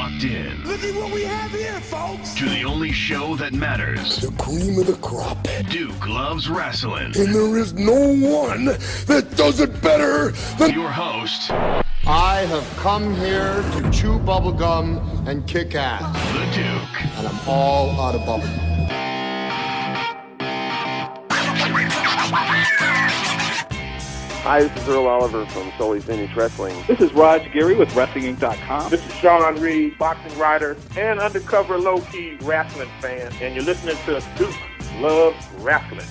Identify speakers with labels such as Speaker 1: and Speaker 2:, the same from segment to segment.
Speaker 1: locked in.
Speaker 2: Look at what we have here, folks.
Speaker 1: To the only show that matters.
Speaker 2: The cream of the crop.
Speaker 1: Duke loves wrestling.
Speaker 2: And there is no one that does it better than
Speaker 1: your host.
Speaker 3: I have come here to chew bubblegum and kick ass.
Speaker 1: The Duke.
Speaker 3: And I'm all out of bubblegum.
Speaker 4: Hi, this is Earl Oliver from Sully's Vintage Wrestling.
Speaker 5: This is Raj Giri with WrestlingInc.com.
Speaker 6: This is Sean Reed, boxing writer and undercover low-key wrestling fan. And you're listening to Duke Loves Wrestling.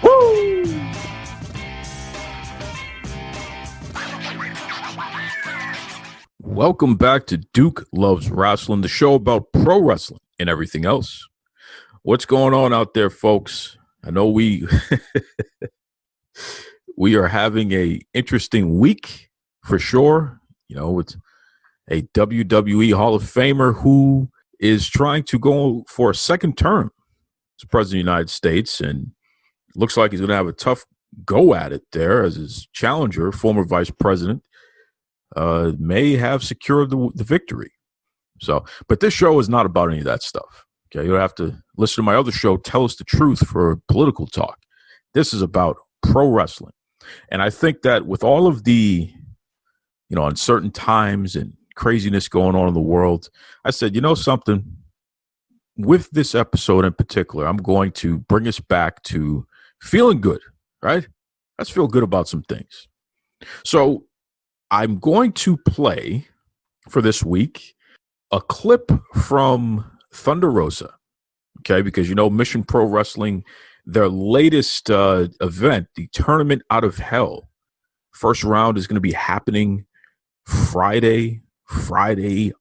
Speaker 4: Woo!
Speaker 7: Welcome back to Duke Loves Wrestling, the show about pro wrestling and everything else. What's going on out there, folks? I know we are having a interesting week for sure. You know, it's a WWE Hall of Famer who is trying to go for a second term as president of the United States, and looks like he's going to have a tough go at it there as his challenger, former vice president, may have secured the victory. So, but this show is not about any of that stuff. Okay, you'll have to listen to my other show, Tell Us the Truth, for political talk. This is about pro wrestling. And I think that with all of the, uncertain times and craziness going on in the world, I said, you know something, with this episode in particular, I'm going to bring us back to feeling good, right? Let's feel good about some things. So I'm going to play for this week a clip from Thunder Rosa, okay? Because, Mission Pro Wrestling, their latest event, the Tournament Out of Hell, first round is going to be happening Friday. Okay,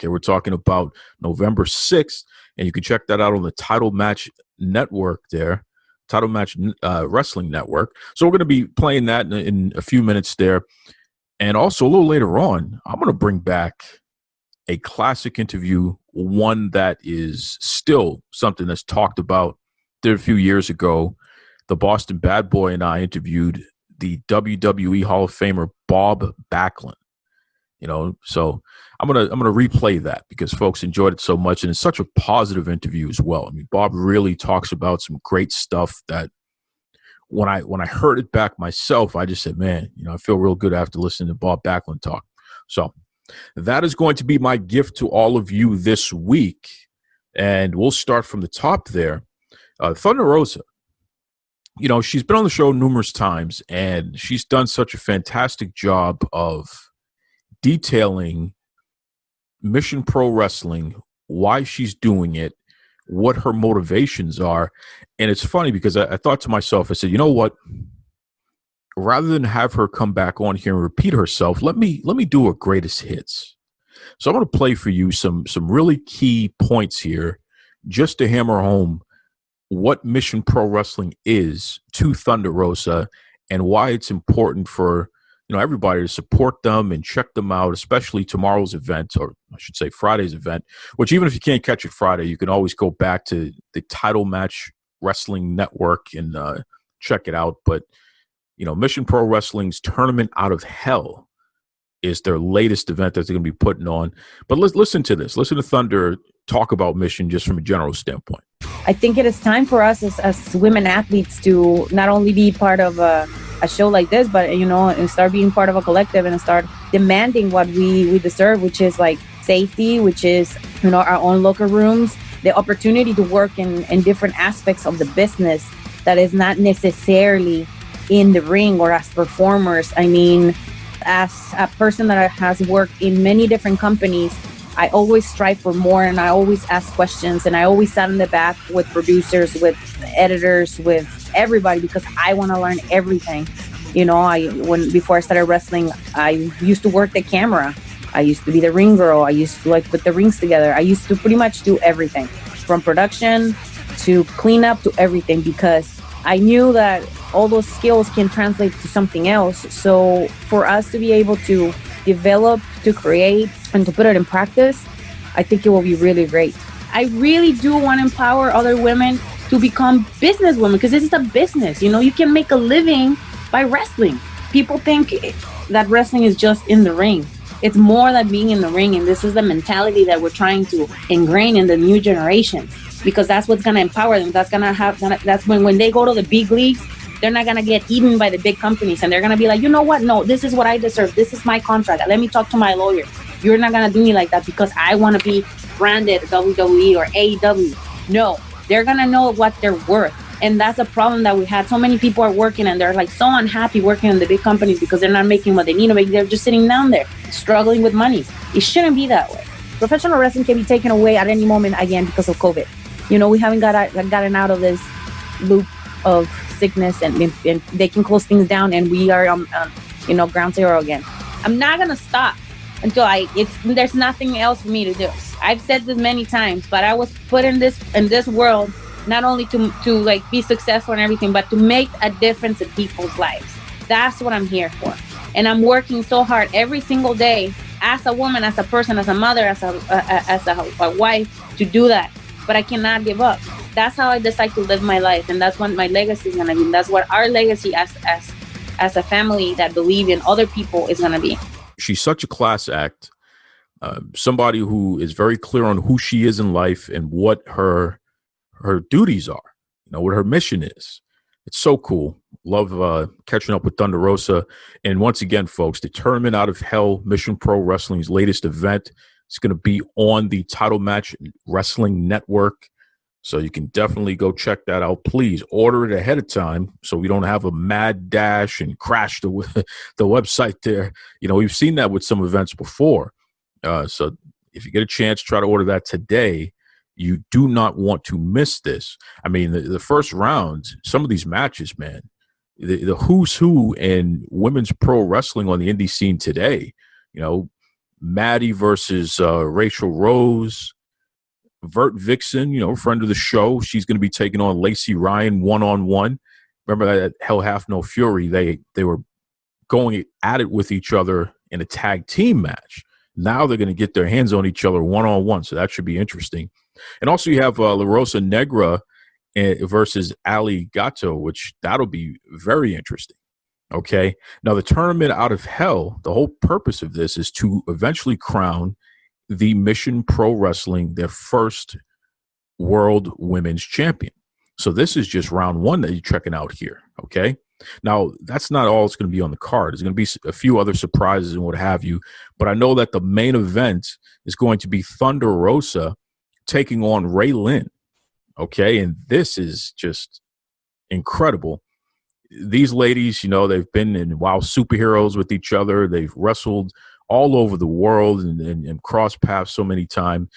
Speaker 7: we're talking about November 6th, and you can check that out on the Title Match Network there, Title Match Wrestling Network. So we're going to be playing that in a few minutes there. And also a little later on, I'm going to bring back a classic interview, one that is still something that's talked about. Did a few years ago, the Boston Bad Boy and I interviewed the WWE Hall of Famer Bob Backlund. So I'm gonna replay that because folks enjoyed it so much, and it's such a positive interview as well. I mean, Bob really talks about some great stuff that when I heard it back myself, I just said, man, I feel real good after listening to Bob Backlund talk. So that is going to be my gift to all of you this week, and we'll start from the top there. Thunder Rosa, she's been on the show numerous times, and she's done such a fantastic job of detailing Mission Pro Wrestling, why she's doing it, what her motivations are. And it's funny because I thought to myself, I said, you know what? Rather than have her come back on here and repeat herself, let me do her greatest hits. So I'm going to play for you some really key points here just to hammer home what Mission Pro Wrestling is to Thunder Rosa and why it's important for everybody to support them and check them out, especially tomorrow's event, or I should say Friday's event, which even if you can't catch it Friday, you can always go back to the Title Match Wrestling Network and check it out. But, Mission Pro Wrestling's Tournament Out of Hell is their latest event that they're going to be putting on. But let's listen to this. Listen to Thunder talk about Mission just from a general standpoint.
Speaker 8: I think it is time for us as women athletes to not only be part of a show like this, but, and start being part of a collective and start demanding what we deserve, which is like safety, which is, our own locker rooms, the opportunity to work in different aspects of the business that is not necessarily in the ring or as performers. I mean, as a person that has worked in many different companies, I always strive for more, and I always ask questions, and I always sat in the back with producers, with editors, with everybody, because I want to learn everything. Before I started wrestling, I used to work the camera. I used to be the ring girl. I used to put the rings together. I used to pretty much do everything from production to cleanup to everything, because I knew that all those skills can translate to something else. So for us to be able to develop, to create, and to put it in practice, I think it will be really great. I really do want to empower other women to become businesswomen, because this is a business. You can make a living by wrestling. People think that wrestling is just in the ring. It's more than being in the ring, and this is the mentality that we're trying to ingrain in the new generation, because that's what's going to empower them. That's that's when they go to the big leagues, they're not going to get eaten by the big companies, and they're going to be like, you know what? No, this is what I deserve. This is my contract. Let me talk to my lawyer. You're not going to do me like that because I want to be branded WWE or AEW. No, they're going to know what they're worth. And that's a problem that we had. So many people are working and they're like so unhappy working in the big companies because they're not making what they need to make. They're just sitting down there struggling with money. It shouldn't be that way. Professional wrestling can be taken away at any moment again because of COVID. You know, we haven't gotten out of this loop of sickness, and they can close things down, and we are ground zero again. I'm not gonna stop until there's nothing else for me to do. I've said this many times, but I was put in this world not only to like be successful and everything, but to make a difference in people's lives. That's what I'm here for. And I'm working so hard every single day as a woman, as a person, as a mother, as a wife, to do that. But I cannot give up. That's how I decide to live my life. And that's what my legacy is going to be. That's what our legacy as a family that believe in other people is going to be.
Speaker 7: She's such a class act. Somebody who is very clear on who she is in life and what her duties are, what her mission is. It's so cool. Love catching up with Thunder Rosa. And once again, folks, the Tournament Out of Hell Mission Pro Wrestling's latest event is going to be on the Title Match Wrestling Network. So you can definitely go check that out. Please order it ahead of time so we don't have a mad dash and crash the website there. We've seen that with some events before. So if you get a chance, try to order that today. You do not want to miss this. I mean, the first round, some of these matches, man, the who's who in women's pro wrestling on the indie scene today, Maddie versus Rachel Rose, Vert Vixen, friend of the show. She's going to be taking on Lacey Ryan one-on-one. Remember that Hell Hath No Fury? They were going at it with each other in a tag team match. Now they're going to get their hands on each other one-on-one, so that should be interesting. And also you have La Rosa Negra versus Ali Gato, which that'll be very interesting. Okay. Now the Tournament Out of Hell, the whole purpose of this is to eventually crown the Mission Pro Wrestling their first world women's champion. So this is just round one that you're checking out here. Okay. Now, that's not all it's going to be on the card. There's going to be a few other surprises and what have you. But I know that the main event is going to be Thunder Rosa taking on Ray Lynn. Okay. And this is just incredible. These ladies, they've been in wild superheroes with each other. They've wrestled all over the world and crossed paths so many times.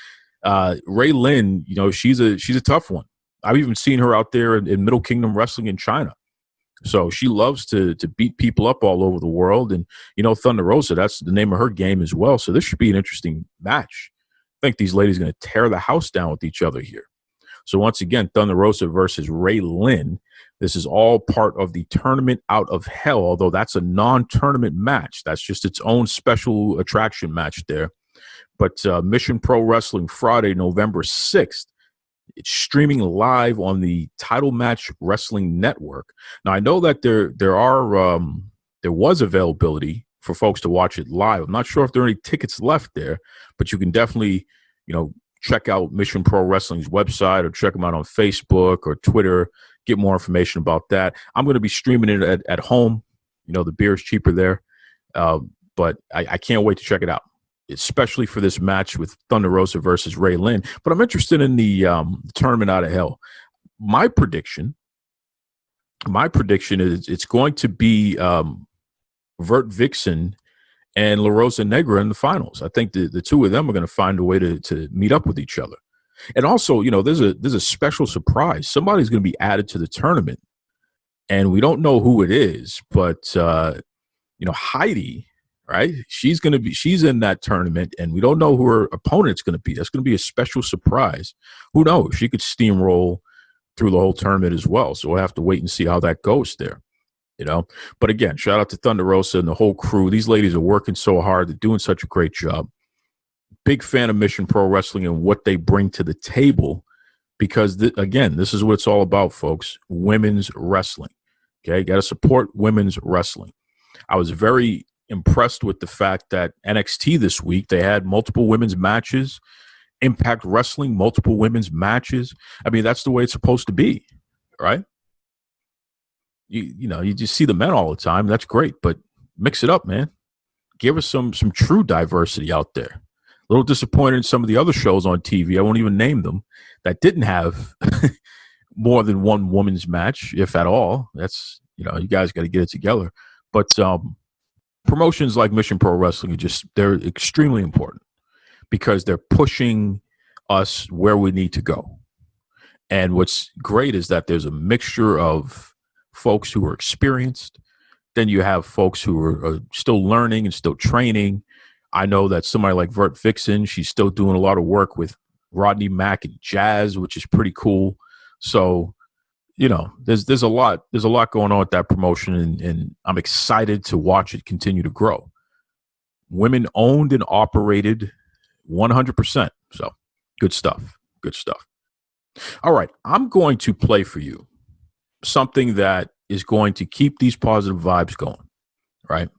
Speaker 7: Ray Lynn, she's a tough one. I've even seen her out there in Middle Kingdom Wrestling in China. So she loves to beat people up all over the world. And, Thunder Rosa, that's the name of her game as well. So this should be an interesting match. I think these ladies are going to tear the house down with each other here. So once again, Thunder Rosa versus Ray Lynn. This is all part of the Tournament Out of Hell, although that's a non-tournament match. That's just its own special attraction match there. But Mission Pro Wrestling Friday, November 6th. It's streaming live on the Title Match Wrestling Network. Now, I know that there was availability for folks to watch it live. I'm not sure if there are any tickets left there, but you can definitely, check out Mission Pro Wrestling's website or check them out on Facebook or Twitter, get more information about that. I'm going to be streaming it at home. The beer is cheaper there, but I can't wait to check it out, especially for this match with Thunder Rosa versus Ray Lynn. But I'm interested in the Tournament Out of Hell. My prediction is it's going to be Vert Vixen and La Rosa Negra in the finals. I think the two of them are going to find a way to meet up with each other. And also, there's a special surprise. Somebody's going to be added to the tournament, and we don't know who it is, but Heidi, right? She's in that tournament, and we don't know who her opponent's going to be. That's going to be a special surprise. Who knows? She could steamroll through the whole tournament as well. So we'll have to wait and see how that goes there. But again, shout out to Thunder Rosa and the whole crew. These ladies are working so hard. They're doing such a great job. Big fan of Mission Pro Wrestling and what they bring to the table because, again, this is what it's all about, folks. Women's wrestling. Okay, got to support women's wrestling. I was very impressed with the fact that NXT this week, they had multiple women's matches. Impact Wrestling, multiple women's matches. I mean, that's the way it's supposed to be, right? You just see the men all the time. That's great, but mix it up, man. Give us some true diversity out there. A little disappointed in some of the other shows on TV. I won't even name them that didn't have more than one women's match, if at all. That's, you guys got to get it together. But promotions like Mission Pro Wrestling they're extremely important because they're pushing us where we need to go. And what's great is that there's a mixture of folks who are experienced. Then you have folks who are still learning and still training. I know that somebody like Vert Vixen, she's still doing a lot of work with Rodney Mack and Jazz, which is pretty cool. So, there's a lot going on with that promotion, and I'm excited to watch it continue to grow. Women owned and operated 100%. So good stuff. Good stuff. All right. I'm going to play for you something that is going to keep these positive vibes going, right?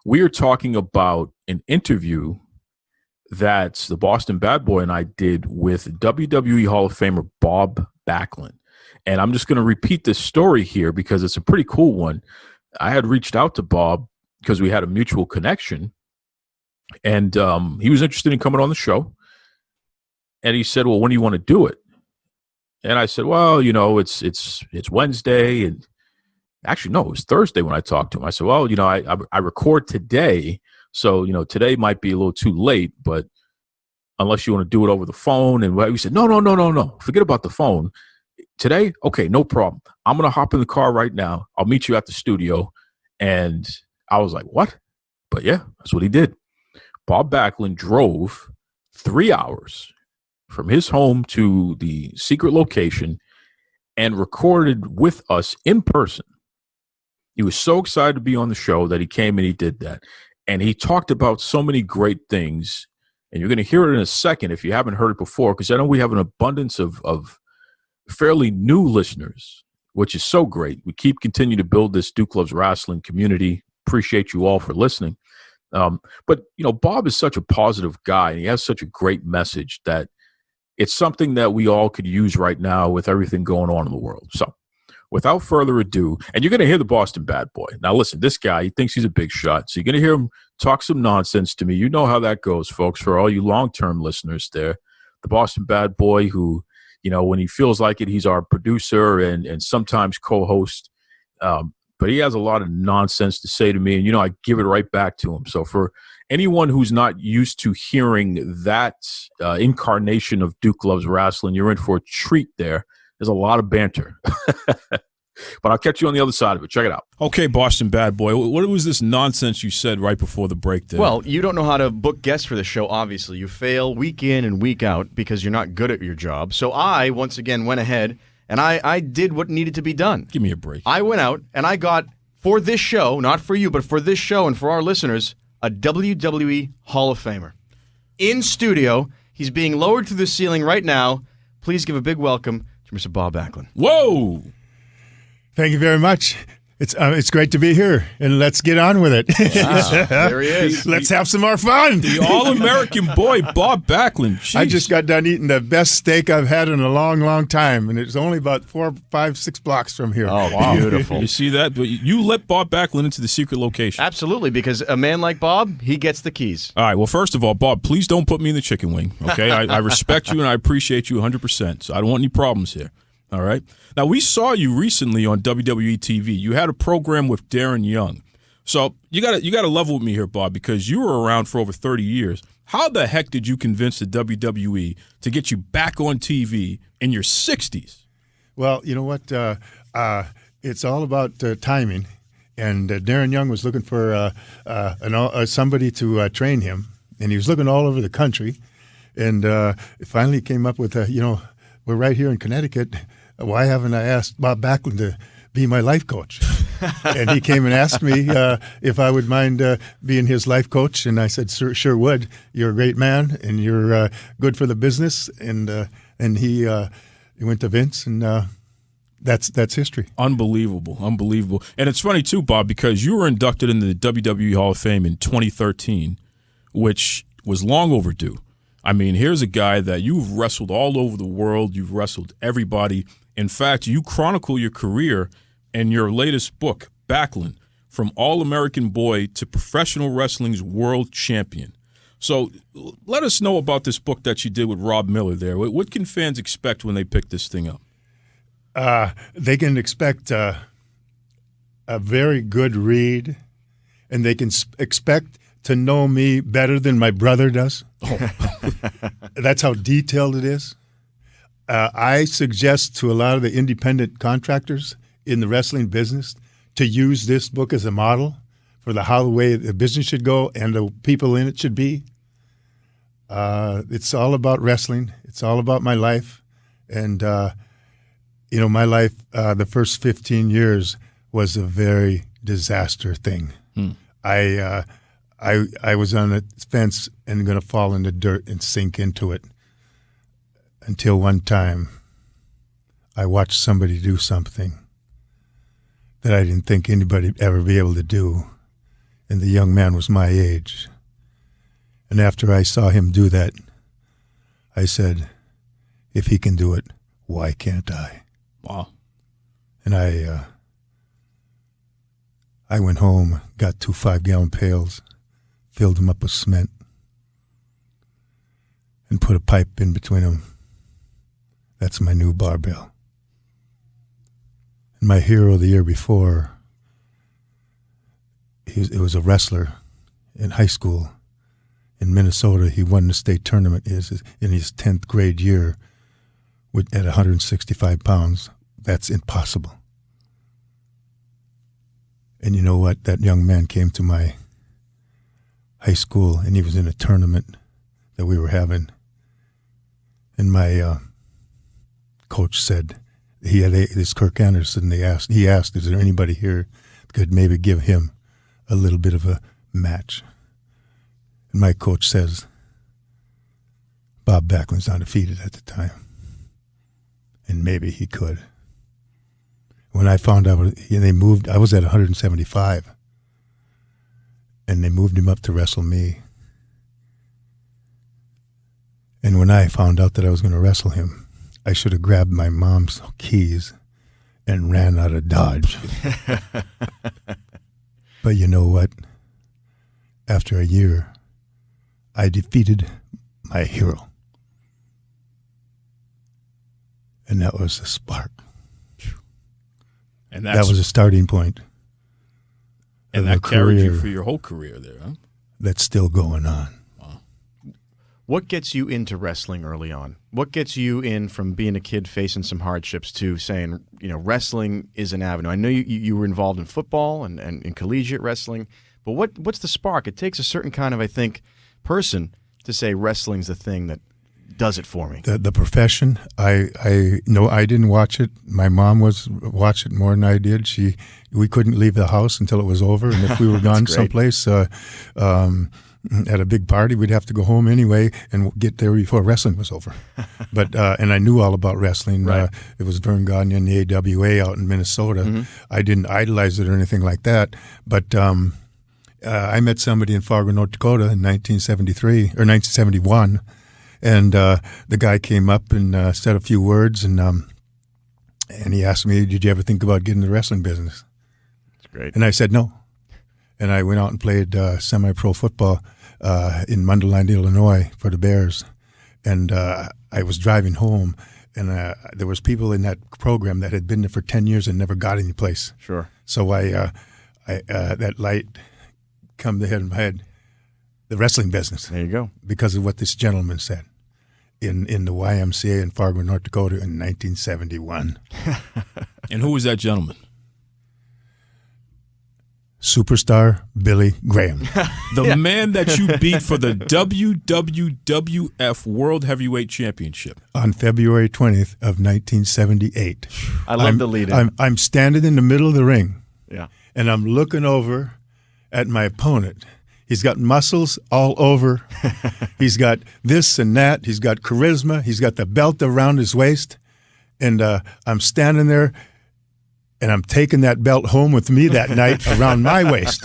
Speaker 7: We are talking about an interview that the Boston Bad Boy and I did with WWE Hall of Famer Bob Backlund. And I'm just going to repeat this story here because it's a pretty cool one. I had reached out to Bob because we had a mutual connection, and he was interested in coming on the show. And he said, well, when do you want to do it? And I said, well, it's Wednesday. And actually, no, it was Thursday when I talked to him. I said, well, I record today. So, today might be a little too late, but unless you want to do it over the phone. And we said, no. Forget about the phone. Today? Okay, no problem. I'm going to hop in the car right now. I'll meet you at the studio. And I was like, what? But yeah, that's what he did. Bob Backlund drove 3 hours from his home to the secret location and recorded with us in person. He was so excited to be on the show that he came and he did that. And he talked about so many great things. And you're going to hear it in a second if you haven't heard it before, because I know we have an abundance of fairly new listeners, which is so great. We keep continuing to build this Duke Loves Wrestling community. Appreciate you all for listening. But, Bob is such a positive guy, and he has such a great message that it's something that we all could use right now with everything going on in the world. So without further ado, and you're going to hear the Boston Bad Boy. Now, listen, this guy, he thinks he's a big shot. So you're going to hear him talk some nonsense to me. You know how that goes, folks, for all you long-term listeners there. The Boston Bad Boy who, when he feels like it, he's our producer and sometimes co-host. But he has a lot of nonsense to say to me, and, I give it right back to him. So for anyone who's not used to hearing that incarnation of Duke Loves Wrestling, you're in for a treat there. There's a lot of banter. But I'll catch you on the other side of it. Check it out. Okay, Boston Bad Boy, what was this nonsense you said right before the break there?
Speaker 9: Well, you don't know how to book guests for the show, obviously. You fail week in and week out because you're not good at your job. So I, once again, went ahead and I did what needed to be done.
Speaker 7: Give me a break.
Speaker 9: I went out and I got, for this show, not for you, but for this show and for our listeners, a WWE Hall of Famer. In studio, he's being lowered through the ceiling right now. Please give a big welcome to Mr. Bob Backlund.
Speaker 7: Whoa!
Speaker 10: Thank you very much. It's great to be here, and let's get on with it.
Speaker 9: Wow, there he is.
Speaker 10: Let's have some more fun.
Speaker 7: The all-American boy, Bob Backlund. Jeez.
Speaker 10: I just got done eating the best steak I've had in a long, long time, and it's only about 4, 5, 6 blocks from here.
Speaker 9: Oh, wow. Beautiful.
Speaker 7: You see that? But you let Bob Backlund into the secret location.
Speaker 9: Absolutely, because a man like Bob, he gets the keys.
Speaker 7: All right, well, first of all, Bob, please don't put me in the chicken wing, okay? I respect you, and I appreciate you 100%, so I don't want any problems here. All right. Now, we saw you recently on WWE TV. You had a program with Darren Young. So you got to level with me here, Bob, because you were around for over 30 years. How the heck did you convince the WWE to get you back on TV in your 60s?
Speaker 10: Well, you know what? It's all about timing. And Darren Young was looking for somebody to train him. And he was looking all over the country. And finally came up with, we're right here in Connecticut. Why haven't I asked Bob Backlund to be my life coach? And he came and asked me if I would mind being his life coach. And I said, sure would. You're a great man, and you're good for the business. And he went to Vince, and that's history.
Speaker 7: Unbelievable. And it's funny too, Bob, because you were inducted into the WWE Hall of Fame in 2013, which was long overdue. I mean, here's a guy that you've wrestled all over the world. You've wrestled everybody. In fact, you chronicle your career in your latest book, Backlund, From All-American Boy to Professional Wrestling's World Champion. So let us know about this book that you did with Rob Miller there. What can fans expect when they pick this thing up?
Speaker 10: They can expect a very good read, and they can expect to know me better than my brother does. Oh. That's how detailed it is. I suggest to a lot of the independent contractors in the wrestling business to use this book as a model for how the way the business should go and the people in it should be. It's all about wrestling. It's all about my life. And, my life, the first 15 years was a very disaster thing. I was on a fence and going to fall in the dirt and sink into it until one time I watched somebody do something that I didn't think anybody would ever be able to do. And the young man was my age. And after I saw him do that, I said, if he can do it, why can't I?
Speaker 7: Wow.
Speaker 10: And I went home, got 2 5-gallon pails, filled them up with cement, and put a pipe in between them. That's my new barbell. And my hero the year before, it was a wrestler in high school in Minnesota. He won the state tournament in his 10th grade year at 165 pounds. That's impossible. And you know what? That young man came to my high school, and he was in a tournament that we were having. And my coach said, he had this Kirk Anderson, he asked, is there anybody here that could maybe give him a little bit of a match? And my coach says, Bob Backlund's undefeated at the time. And maybe he could. When I found out, I was at 175. And they moved him up to wrestle me. And when I found out that I was going to wrestle him, I should have grabbed my mom's keys and ran out of Dodge. But you know what? After a year, I defeated my hero. And that was the spark.
Speaker 7: And
Speaker 10: that was a starting point.
Speaker 7: And that carried you for your whole career there, huh?
Speaker 10: That's still going on.
Speaker 7: Wow.
Speaker 9: What gets you into wrestling early on? What gets you in from being a kid facing some hardships to saying, wrestling is an avenue? I know you were involved in football and in collegiate wrestling, but what's the spark? It takes a certain kind of, I think, person to say wrestling's the thing that does it for me.
Speaker 10: The profession, I know I didn't watch it. My mom watched it more than I did. We couldn't leave the house until it was over, and if we were gone someplace at a big party, we'd have to go home anyway and get there before wrestling was over. But and I knew all about wrestling.
Speaker 9: Right.
Speaker 10: It was Vern Gagne and the AWA out in Minnesota.
Speaker 9: Mm-hmm.
Speaker 10: I didn't idolize it or anything like that, but I met somebody in Fargo, North Dakota in 1973 or 1971. And the guy came up and said a few words, and he asked me, did you ever think about getting in the wrestling business?
Speaker 9: That's great.
Speaker 10: And I said no. And I went out and played semi-pro football in Mundelein, Illinois for the Bears. And I was driving home, and there was people in that program that had been there for 10 years and never got any place.
Speaker 9: Sure.
Speaker 10: So I that light come to head in my head, the wrestling business.
Speaker 9: There you go.
Speaker 10: Because of what this gentleman said in the YMCA in Fargo, North Dakota in 1971.
Speaker 7: And who was that gentleman?
Speaker 10: Superstar Billy Graham.
Speaker 7: The man that you beat for the WWF World Heavyweight Championship.
Speaker 10: On February 20th of 1978.
Speaker 9: I love the lead-in.
Speaker 10: I'm standing in the middle of the ring.
Speaker 9: Yeah.
Speaker 10: And I'm looking over at my opponent. He's got muscles all over. He's got this and that. He's got charisma. He's got the belt around his waist. And I'm standing there, and I'm taking that belt home with me that night around my waist.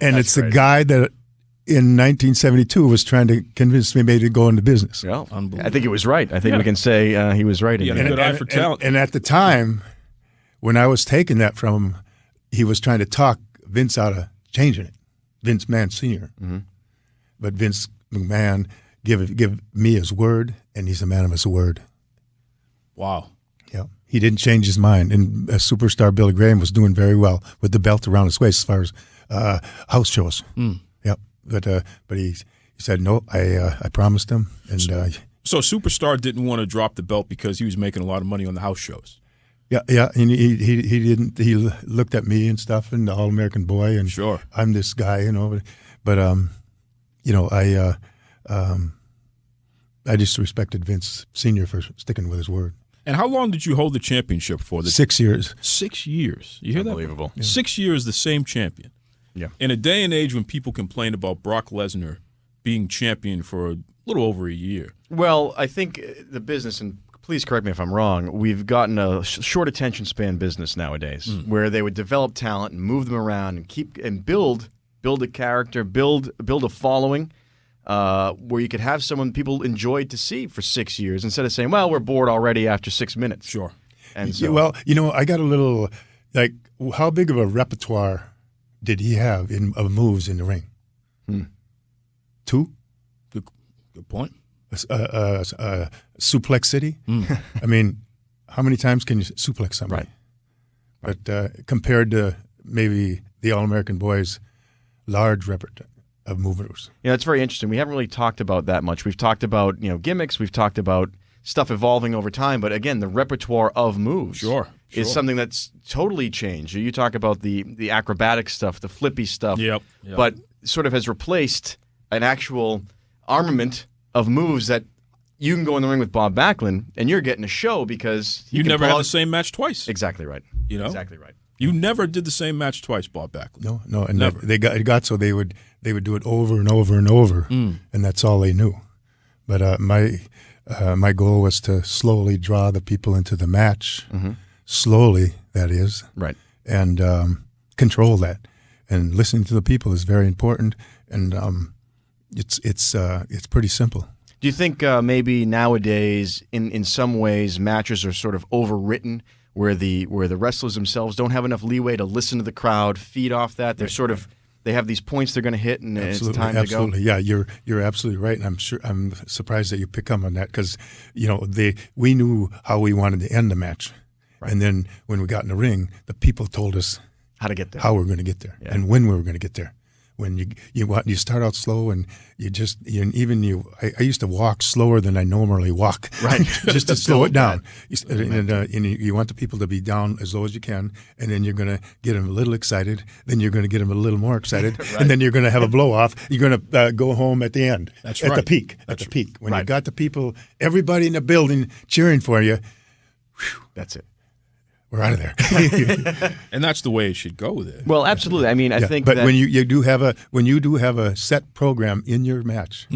Speaker 10: And it's the guy that in 1972 was trying to convince me maybe to go into business.
Speaker 9: Well, I think it was right. I think we can say he was right.
Speaker 7: He had a good eye for talent.
Speaker 10: And at the time, when I was taking that from him, he was trying to talk Vince out of changing it. Vince McMahon Sr.
Speaker 9: Mm-hmm.
Speaker 10: But Vince McMahon give me his word, and he's a man of his word.
Speaker 7: Wow.
Speaker 10: Yeah, he didn't change his mind. And superstar Billy Graham was doing very well with the belt around his waist as far as house shows. Yep. But he said no. I promised him, and
Speaker 7: so Superstar didn't want to drop the belt because he was making a lot of money on the house shows.
Speaker 10: Yeah. And he didn't. He looked at me and stuff, and the All American Boy, and
Speaker 7: sure,
Speaker 10: I'm this guy, But I just respected Vince Sr. for sticking with his word.
Speaker 7: And how long did you hold the championship for?
Speaker 10: 6 years.
Speaker 7: 6 years. You hear that?
Speaker 9: Unbelievable.
Speaker 7: Yeah. 6 years, the same champion.
Speaker 9: Yeah.
Speaker 7: In a day and age when people complain about Brock Lesnar being champion for a little over a year.
Speaker 9: Well, I think the business, and please correct me if I'm wrong, we've gotten a short attention span business nowadays where they would develop talent and move them around and keep and build a character, build a following where you could have someone people enjoyed to see for 6 years instead of saying, well, we're bored already after 6 minutes.
Speaker 7: Sure.
Speaker 9: And so,
Speaker 10: well, I got a little, how big of a repertoire did he have of moves in the ring? 2?
Speaker 7: Good point.
Speaker 10: Suplex City? I mean, how many times can you suplex somebody? Right. But compared to maybe the All-American Boys' large repertoire of movers.
Speaker 9: Yeah, that's very interesting. We haven't really talked about that much. We've talked about gimmicks. We've talked about stuff evolving over time. But again, the repertoire of moves is something that's totally changed. You talk about the acrobatic stuff, the flippy stuff, but sort of has replaced an actual armament of moves that you can go in the ring with Bob Backlund and you're getting a show because
Speaker 7: you never had the same match twice.
Speaker 9: Exactly right. Exactly right.
Speaker 7: You never did the same match twice, Bob Backlund.
Speaker 10: No, and
Speaker 7: never.
Speaker 10: It got so they would do it over and over and over, and that's all they knew. But my goal was to slowly draw the people into the match, slowly, that is,
Speaker 9: right,
Speaker 10: and control that. And listening to the people is very important, and it's pretty simple.
Speaker 9: Do you think maybe nowadays, in some ways, matches are sort of overwritten, where the wrestlers themselves don't have enough leeway to listen to the crowd, feed off that? They're they have these points they're going to hit, and it's time to go.
Speaker 10: Absolutely, yeah, you're absolutely right, and I'm surprised that you pick up on that because we knew how we wanted to end the match, and then when we got in the ring, the people told us
Speaker 9: how to get there,
Speaker 10: how we were going to get there, and when we were going to get there. When you start out slow and I used to walk slower than I normally walk,
Speaker 9: right?
Speaker 10: Just to slow it down. And you want the people to be down as low as you can, and then you're going to get them a little excited. Then you're going to get them a little more excited, right. And then you're going to have a blow off. You're going to go home at the end.
Speaker 7: That's
Speaker 10: at
Speaker 7: right.
Speaker 10: the peak. At the peak when you got the people, everybody in the building cheering for you. Whew,
Speaker 9: that's it.
Speaker 10: We're out of there.
Speaker 7: And that's the way it should go there.
Speaker 9: Well, absolutely. I mean, I think
Speaker 10: but
Speaker 9: that
Speaker 10: when you do have a set program in your match,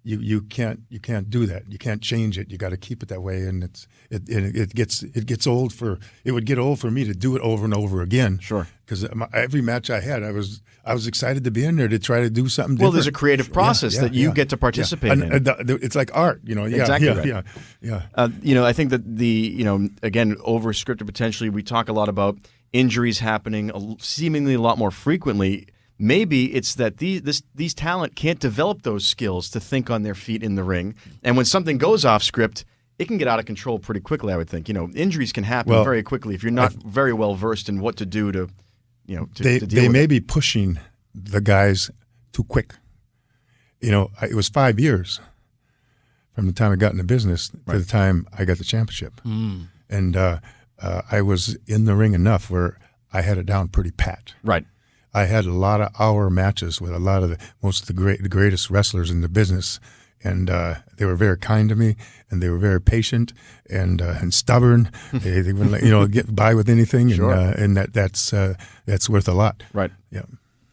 Speaker 10: you can't do that. You can't change it. You got to keep it that way, and it gets old for me to do it over and over again.
Speaker 9: Sure.
Speaker 10: Because every match I had, I was excited to be in there to try to do something different.
Speaker 9: Well, there's a creative process that you get to participate in.
Speaker 10: It's like art,
Speaker 9: Exactly right.
Speaker 10: Yeah.
Speaker 9: I think that again, over scripted potentially, we talk a lot about injuries happening seemingly a lot more frequently. Maybe it's that these talent can't develop those skills to think on their feet in the ring, and when something goes off script, it can get out of control pretty quickly. I would think. Injuries can happen very quickly if you're not very well versed in what to do to. To deal
Speaker 10: they
Speaker 9: with
Speaker 10: may
Speaker 9: it.
Speaker 10: be pushing the guys too quick. It was 5 years from the time I got in the business to the time I got the championship, and I was in the ring enough where I had it down pretty pat.
Speaker 9: Right.
Speaker 10: I had a lot of hour matches with a lot of most of the greatest wrestlers in the business, and they were very kind to me, and they were very patient and stubborn. They wouldn't let get by with anything, and that's worth a lot.
Speaker 9: Right.
Speaker 10: Yeah.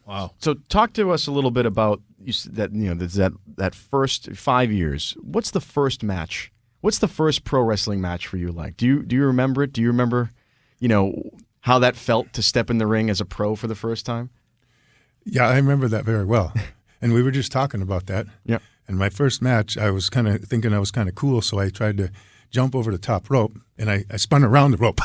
Speaker 7: Wow.
Speaker 9: So talk to us a little bit about that first 5 years. What's the first match? What's the first pro wrestling match for you like? Do you remember it? Do you remember, how that felt to step in the ring as a pro for the first time?
Speaker 10: Yeah, I remember that very well. And we were just talking about that.
Speaker 9: Yeah.
Speaker 10: And my first match, I was kind of thinking I was kind of cool, so I tried to jump over the top rope, and I spun around the rope.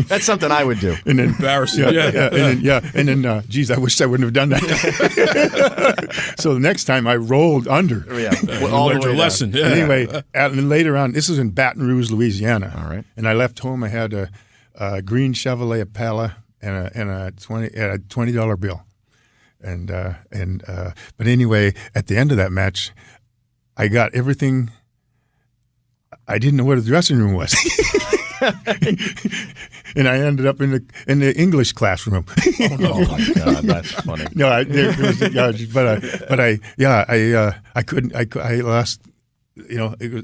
Speaker 9: That's something I would do.
Speaker 10: And then,
Speaker 7: Embarrassing.
Speaker 10: And then, geez, I wish I wouldn't have done that. So the next time I rolled under.
Speaker 9: Yeah,
Speaker 7: all learned your lesson. Yeah.
Speaker 10: Anyway, and later on, this was in Baton Rouge, Louisiana.
Speaker 9: All right.
Speaker 10: And I left home. I had a green Chevrolet Impala and a $20 bill. But anyway, at the end of that match, I got everything. I didn't know where the dressing room was, and I ended up in the English classroom.
Speaker 9: Oh my God, that's funny.
Speaker 10: No, I couldn't. I lost.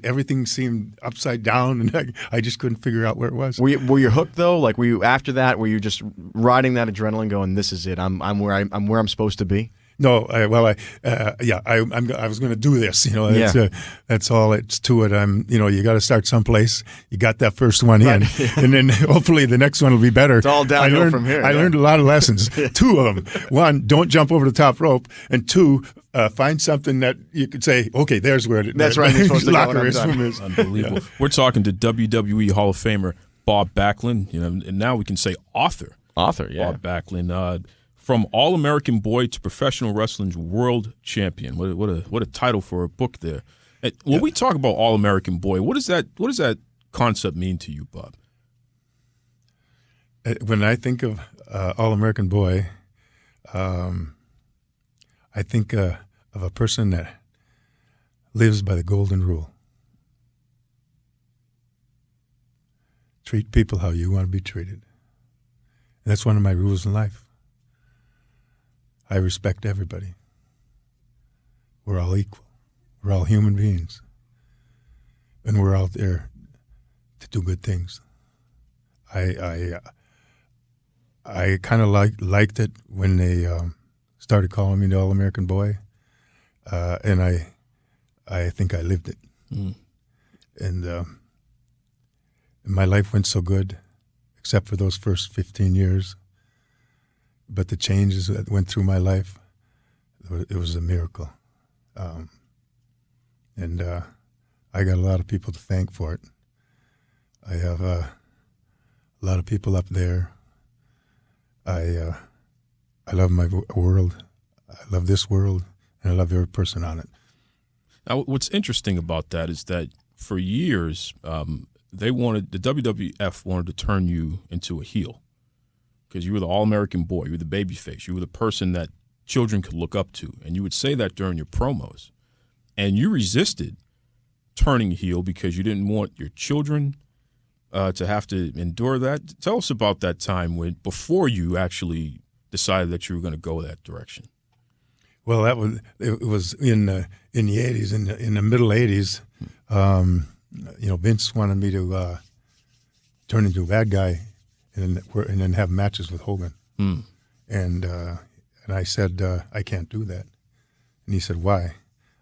Speaker 10: Everything seemed upside down, and I just couldn't figure out where it was.
Speaker 9: Were you hooked though? Like, were you after that? Were you just riding that adrenaline, going, "This is it. I'm where I'm supposed to be"?
Speaker 10: No, I was going to do this. That's all it's to it. You got to start someplace. You got that first one in, and then hopefully the next one will be better.
Speaker 9: It's all downhill from here.
Speaker 10: I learned a lot of lessons. Two of them. One, don't jump over the top rope, and two, find something that you could say, okay, there's where
Speaker 9: that's right. You're supposed to
Speaker 10: locker is.
Speaker 7: Unbelievable. Yeah. We're talking to WWE Hall of Famer Bob Backlund, and now we can say author.
Speaker 9: Author, yeah.
Speaker 7: Bob Backlund. From All-American Boy to Professional Wrestling's World Champion. What a title for a book there. When we talk about All-American Boy, what does that concept mean to you, Bob?
Speaker 10: When I think of All-American Boy, I think of a person that lives by the golden rule. Treat people how you want to be treated. And that's one of my rules in life. I respect everybody. We're all equal. We're all human beings. And we're out there to do good things. I kind of liked it when they started calling me the All-American Boy, and I think I lived it. Mm. And my life went so good, except for those first 15 years. But the changes that went through my life, it was a miracle. And I got a lot of people to thank for it. I have a lot of people up there. I love my world. I love this world, and I love every person on it.
Speaker 7: Now, what's interesting about that is that for years, the WWF wanted to turn you into a heel. Because you were the All-American Boy, you were the babyface, you were the person that children could look up to, and you would say that during your promos. And you resisted turning heel because you didn't want your children to have to endure that. Tell us about that time before you actually decided that you were going to go that direction.
Speaker 10: Well, it was in the 80s, in the middle 80s. Vince wanted me to turn into a bad guy. And then have matches with Hogan. Mm. And I said, I can't do that. And he said, why?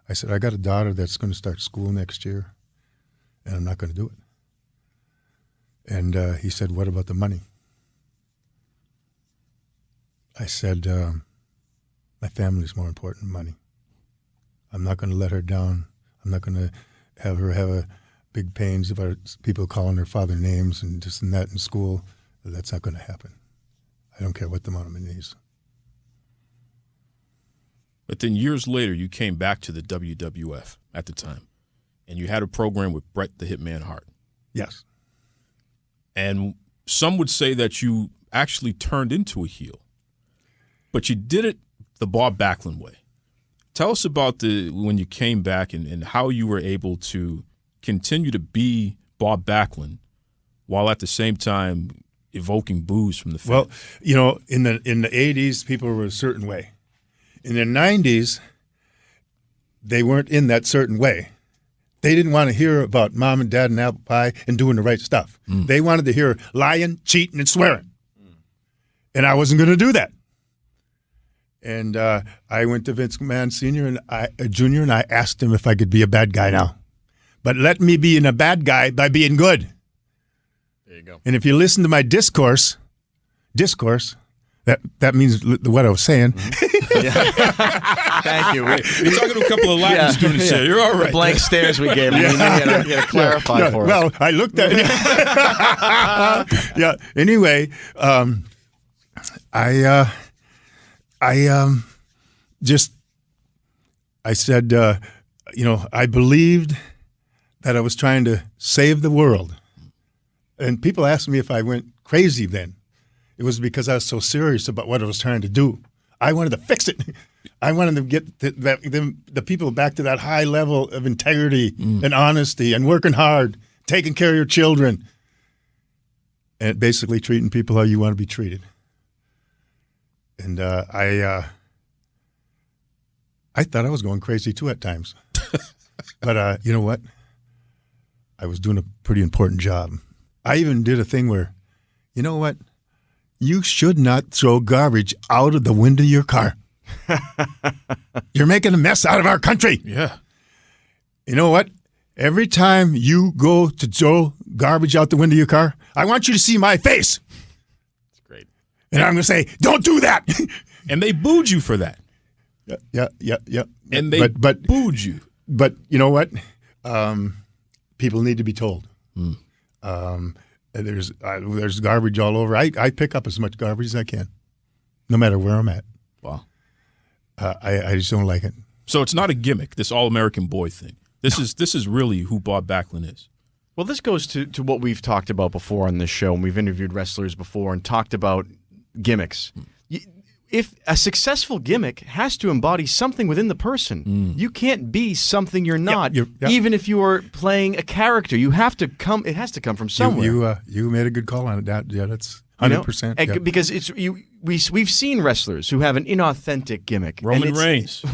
Speaker 10: I said, I got a daughter that's going to start school next year, and I'm not going to do it. And he said, what about the money? I said, my family's more important than money. I'm not going to let her down. I'm not going to have her have big pains about people calling her father names and this and that in school. That's not going to happen. I don't care what the amount of money is.
Speaker 7: But then years later, you came back to the WWF at the time, and you had a program with Bret the Hitman Hart.
Speaker 10: Yes.
Speaker 7: And some would say that you actually turned into a heel, but you did it the Bob Backlund way. Tell us about when you came back and how you were able to continue to be Bob Backlund while at the same time evoking boos from the fans.
Speaker 10: Well, in the 80s, people were a certain way. In the 90s, they weren't in that certain way. They didn't want to hear about mom and dad and apple pie and doing the right stuff. Mm. They wanted to hear lying, cheating, and swearing. And I wasn't going to do that. And I went to Vince McMahon Jr. and I asked him if I could be a bad guy now. But let me be a bad guy by being good.
Speaker 9: There you go.
Speaker 10: And if you listen to my discourse, that means what I was saying.
Speaker 9: Thank you.
Speaker 7: You're talking to a couple of Latin students here. You're all right.
Speaker 9: The blank stares we gave him. You had to clarify for us.
Speaker 10: Well, I looked at it. Yeah. Anyway, I said, I believed that I was trying to save the world. And people asked me if I went crazy then. It was because I was so serious about what I was trying to do. I wanted to fix it. I wanted to get the people back to that high level of integrity and honesty and working hard, taking care of your children, and basically treating people how you want to be treated. And I thought I was going crazy too at times. But you know what? I was doing a pretty important job. I even did a thing where, you know what? You should not throw garbage out of the window of your car. You're making a mess out of our country.
Speaker 7: Yeah.
Speaker 10: You know what? Every time you go to throw garbage out the window of your car, I want you to see my face.
Speaker 9: That's great.
Speaker 10: And I'm going to say, don't do that.
Speaker 7: And they booed you for that.
Speaker 10: Yeah.
Speaker 7: And they booed you.
Speaker 10: But you know what? People need to be told. There's garbage all over. I pick up as much garbage as I can, no matter where I'm at.
Speaker 7: Wow.
Speaker 10: I just don't like it.
Speaker 7: So it's not a gimmick, this all-American boy thing. This is really who Bob Backlund is.
Speaker 9: Well, this goes to what we've talked about before on this show, and we've interviewed wrestlers before and talked about gimmicks. If a successful gimmick has to embody something within the person, you can't be something you're not. Even if you are playing a character, you have to come. It has to come from somewhere.
Speaker 10: You made a good call on it. That's 100%.
Speaker 9: Because it's we've seen wrestlers who have an inauthentic gimmick.
Speaker 7: Roman Reigns,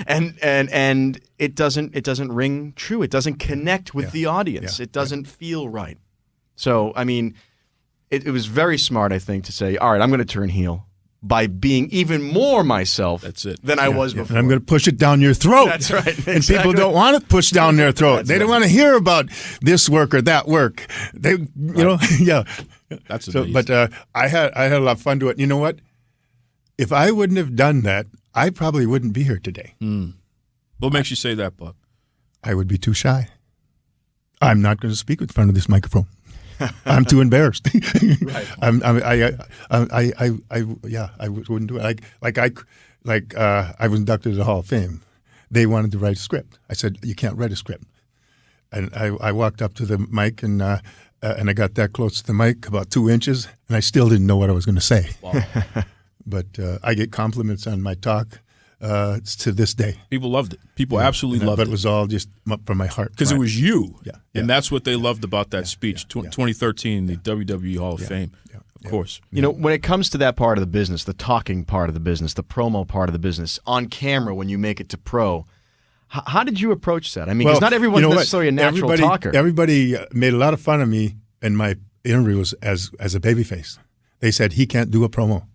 Speaker 9: and it doesn't ring true. It doesn't connect with the audience. It doesn't feel right. So I mean, it was very smart, I think, to say, all right, I'm going to turn heel by being even more myself than I was before.
Speaker 10: And I'm going to push it down your throat.
Speaker 9: That's right. Exactly.
Speaker 10: And people don't want it pushed down their throat. They don't want to hear about this work or that work. They,
Speaker 7: That's amazing.
Speaker 10: But I had a lot of fun to it. You know what? If I wouldn't have done that, I probably wouldn't be here today.
Speaker 7: What makes you say that, Bob?
Speaker 10: I would be too shy. I'm not going to speak in front of this microphone. I'm too embarrassed.
Speaker 9: Right.
Speaker 10: I wouldn't do it. I was inducted to the Hall of Fame. They wanted to write a script. I said, you can't write a script. And I walked up to the mic and I got that close to the mic, about 2 inches, and I still didn't know what I was going to say.
Speaker 7: Wow.
Speaker 10: But I get compliments on my talk to this day.
Speaker 7: People loved it. People absolutely loved it.
Speaker 10: But it was all just from my heart.
Speaker 7: Because it was you.
Speaker 10: Yeah.
Speaker 7: And that's what they loved about that speech. 2013, the WWE Hall of Fame. Of course.
Speaker 9: You know, when it comes to that part of the business, the talking part of the business, the promo part of the business, on camera when you make it to pro, how did you approach that? I mean, because not everyone's necessarily a natural talker.
Speaker 10: Everybody made a lot of fun of me in my interviews as a babyface. They said, he can't do a promo.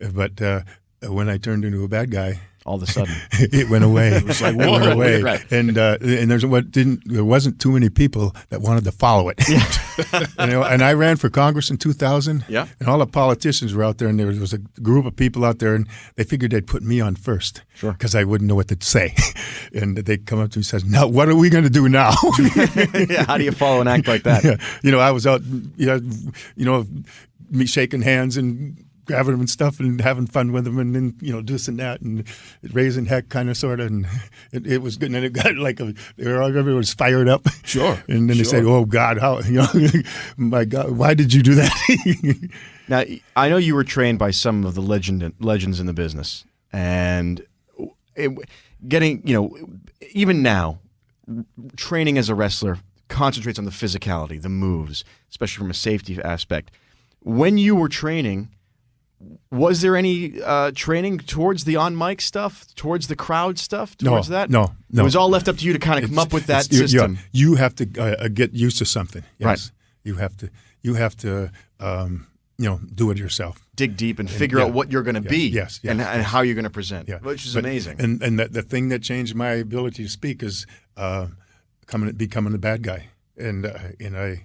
Speaker 10: But when I turned into a bad guy,
Speaker 9: all of a sudden
Speaker 10: it went away.
Speaker 7: It was like, whoa.
Speaker 10: It went away.
Speaker 9: Right.
Speaker 10: And there wasn't too many people that wanted to follow it. And I ran for Congress in 2000.
Speaker 9: Yeah.
Speaker 10: And all the politicians were out there, and there was a group of people out there, and they figured they'd put me on first.
Speaker 9: Sure.
Speaker 10: Because I wouldn't know what to say. And they'd come up to me and says, "Now, what are we going to do now?"
Speaker 9: Yeah. How do you follow an act like that?
Speaker 10: Yeah. I was out, me shaking hands and grabbing them and stuff and having fun with them and then, this and that and raising heck kind of sort of. And it was good. And then it got everyone was fired up.
Speaker 7: Sure.
Speaker 10: And then they said, "Oh, God, how, my God, why did you do that?"
Speaker 9: Now, I know you were trained by some of the legends in the business. And even now, training as a wrestler concentrates on the physicality, the moves, especially from a safety aspect. When you were training, was there any training towards the on-mic stuff, towards the crowd stuff, towards that?
Speaker 10: No.
Speaker 9: It was all left up to you to kind of come up with that system.
Speaker 10: You have to get used to something. Yes.
Speaker 9: Right.
Speaker 10: You have to do it yourself.
Speaker 9: Dig deep and figure out what you're going to be
Speaker 10: yes,
Speaker 9: and how you're going to present, which is amazing.
Speaker 10: And the thing that changed my ability to speak is becoming the bad guy. And I,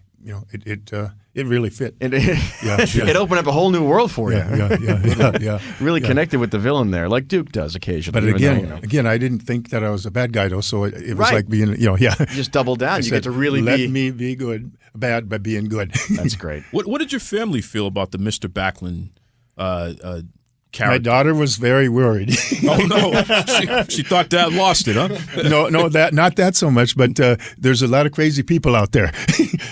Speaker 10: it really fit.
Speaker 9: It opened up a whole new world for you.
Speaker 10: Yeah.
Speaker 9: Really connected with the villain there, like Duke does occasionally.
Speaker 10: But again, I didn't think that I was a bad guy though, so it was like being, You
Speaker 9: just double down. You get to really
Speaker 10: let me be bad by being good.
Speaker 9: That's great.
Speaker 7: What did your family feel about the Mr. Backlund character?
Speaker 10: My daughter was very worried.
Speaker 7: Oh no, she thought Dad lost it, huh?
Speaker 10: No, not that so much. But there's a lot of crazy people out there,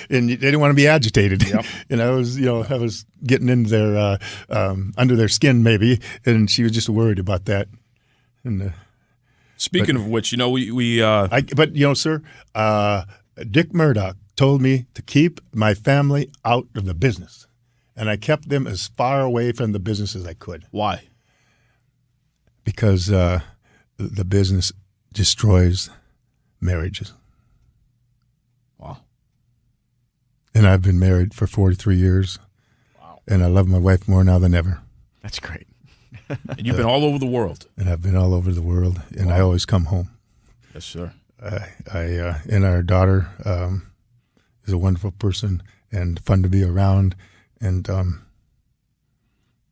Speaker 10: and they didn't want to be agitated.
Speaker 7: Yep.
Speaker 10: And I was getting into their under their skin maybe, and she was just worried about that. And
Speaker 7: speaking of which,
Speaker 10: sir, Dick Murdoch told me to keep my family out of the business. And I kept them as far away from the business as I could.
Speaker 7: Why?
Speaker 10: Because the business destroys marriages.
Speaker 7: Wow.
Speaker 10: And I've been married for 43 years.
Speaker 7: Wow.
Speaker 10: And I love my wife more now than ever.
Speaker 9: That's great.
Speaker 7: And you've been all over the world.
Speaker 10: And I've been all over the world. And I always come home.
Speaker 7: Yes, sir.
Speaker 10: And our daughter is a wonderful person and fun to be around. And,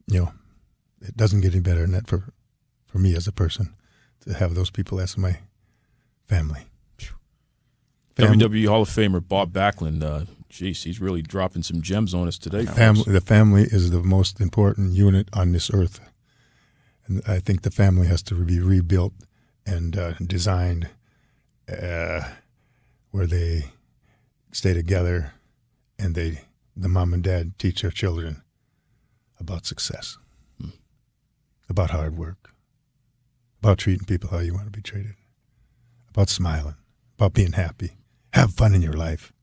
Speaker 10: it doesn't get any better than that for me as a person to have those people as my family.
Speaker 7: WWE Hall of Famer Bob Backlund, he's really dropping some gems on us today.
Speaker 10: The family is the most important unit on this earth. And I think the family has to be rebuilt and designed where they stay together and the mom and dad teach their children about success, about hard work, about treating people how you want to be treated, about smiling, about being happy. Have fun in your life.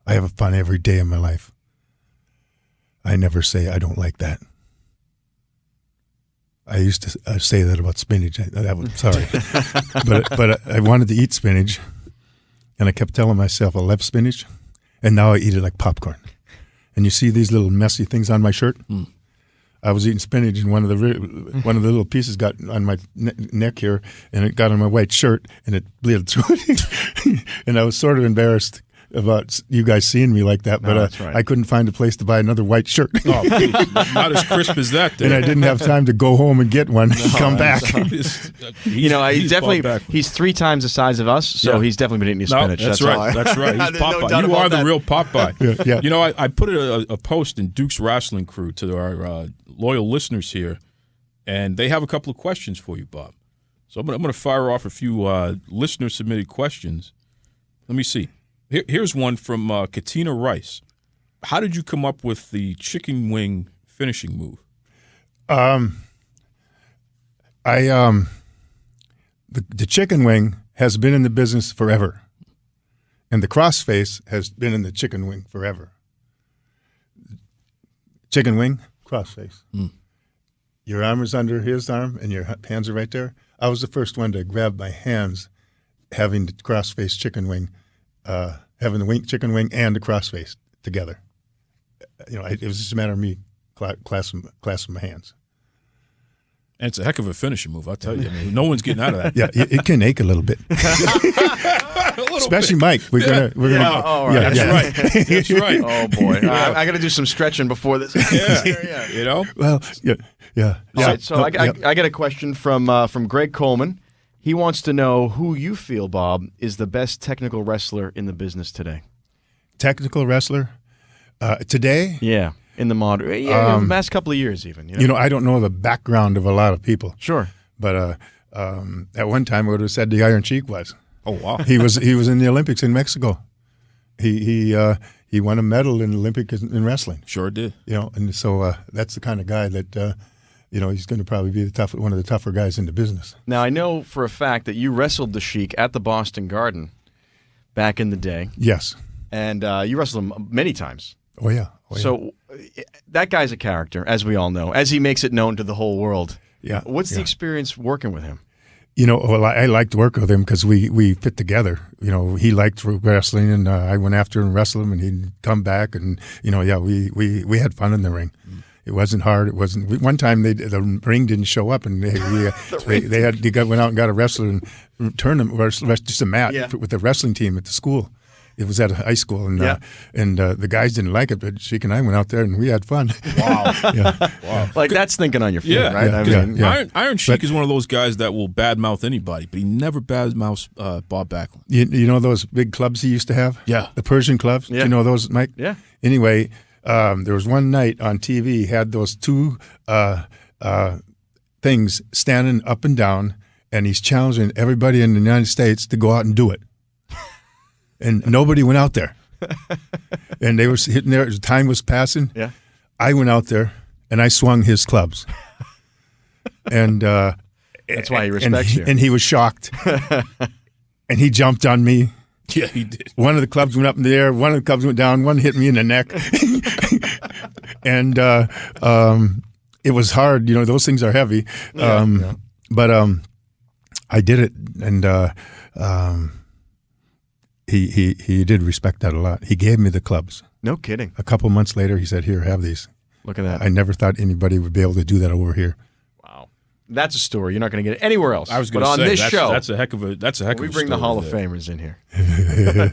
Speaker 10: I have fun every day of my life. I never say I don't like that. I used to say that about spinach. Sorry. but I wanted to eat spinach, and I kept telling myself I love spinach, and now I eat it like popcorn. And you see these little messy things on my shirt? I was eating spinach, and one of the little pieces got on my neck here, and it got on my white shirt, and it bled through it. And I was sort of embarrassed about you guys seeing me like that, but
Speaker 9: right.
Speaker 10: I couldn't find a place to buy another white shirt.
Speaker 7: Oh, not as crisp as that.
Speaker 10: And I didn't have time to go home and get one and come back.
Speaker 9: He's 3 times the size of us, so he's definitely been eating spinach.
Speaker 7: That's right. That's right. He's Popeye. You are the real Popeye.
Speaker 10: Yeah.
Speaker 7: I put a post in Duke's Rasslin crew to our loyal listeners here, and they have a couple of questions for you, Bob. So I'm going to fire off a few listener-submitted questions. Let me see. Here's one from Katina Rice. How did you come up with the chicken wing finishing move?
Speaker 10: The chicken wing has been in the business forever, and the crossface has been in the chicken wing forever. Chicken wing, crossface. Your arm is under his arm, and your hands are right there. I was the first one to grab my hands, having the crossface chicken wing. Having the chicken wing and the crossface together. It was just a matter of me clasping my hands.
Speaker 7: And it's a heck of a finishing move, I'll tell you. I mean, no one's getting out of that.
Speaker 10: Yeah, it can ache a little bit. Especially Mike. We're gonna.
Speaker 9: All right.
Speaker 7: That's right.
Speaker 9: Oh boy, I got to do some stretching before this.
Speaker 7: Yeah.
Speaker 10: Well, yeah.
Speaker 9: All right, so I got a question from Greg Coleman. He wants to know who you feel, Bob, is the best technical wrestler in the business today.
Speaker 10: Technical wrestler today?
Speaker 9: Yeah, in the modern, in the past couple of years, even.
Speaker 10: I don't know the background of a lot of people.
Speaker 9: Sure,
Speaker 10: but at one time I would have said the Iron Sheik was.
Speaker 7: Oh wow,
Speaker 10: he was in the Olympics in Mexico. He won a medal in the Olympics in wrestling.
Speaker 7: Sure did.
Speaker 10: And so that's the kind of guy that. He's going to probably be one of the tougher guys in the business.
Speaker 9: Now, I know for a fact that you wrestled the Sheik at the Boston Garden back in the day.
Speaker 10: Yes.
Speaker 9: And you wrestled him many times.
Speaker 10: Oh, yeah.
Speaker 9: So that guy's a character, as we all know, as he makes it known to the whole world.
Speaker 10: Yeah.
Speaker 9: What's the experience working with him?
Speaker 10: Well, I liked to work with him because we fit together. He liked wrestling, and I went after him and wrestled him, and he'd come back, and we had fun in the ring. It wasn't hard. It wasn't. One time the ring didn't show up, and they went out and got a wrestler and tournament, just a match with the wrestling team at the school. It was at a high school, and the guys didn't like it, but Sheik and I went out there and we had fun.
Speaker 9: Wow. Wow. Like that's thinking on your feet, right?
Speaker 7: Iron Sheik is one of those guys that will badmouth anybody, but he never badmouths Bob Backlund.
Speaker 10: You know those big clubs he used to have?
Speaker 7: Yeah.
Speaker 10: The Persian clubs?
Speaker 9: Yeah.
Speaker 10: You know those, Mike?
Speaker 9: Yeah.
Speaker 10: Anyway, there was one night on TV, he had those two things standing up and down, and he's challenging everybody in the United States to go out and do it. And nobody went out there. And they were hitting there. Time was passing.
Speaker 9: Yeah.
Speaker 10: I went out there, and I swung his clubs. And
Speaker 9: that's why he respects you.
Speaker 10: And he was shocked. And he jumped on me.
Speaker 7: Yeah, he did.
Speaker 10: One of the clubs went up in the air. One of the clubs went down. One hit me in the neck. And it was hard. Those things are heavy. But I did it, and he did respect that a lot. He gave me the clubs.
Speaker 9: No kidding.
Speaker 10: A couple months later, he said, "Here, have these."
Speaker 9: Look at that.
Speaker 10: I never thought anybody would be able to do that over here.
Speaker 9: Wow, that's a story you're not going to get anywhere else.
Speaker 7: I was going to say,
Speaker 9: on this show,
Speaker 7: that's a heck of a
Speaker 9: we bring the Hall of Famers in here.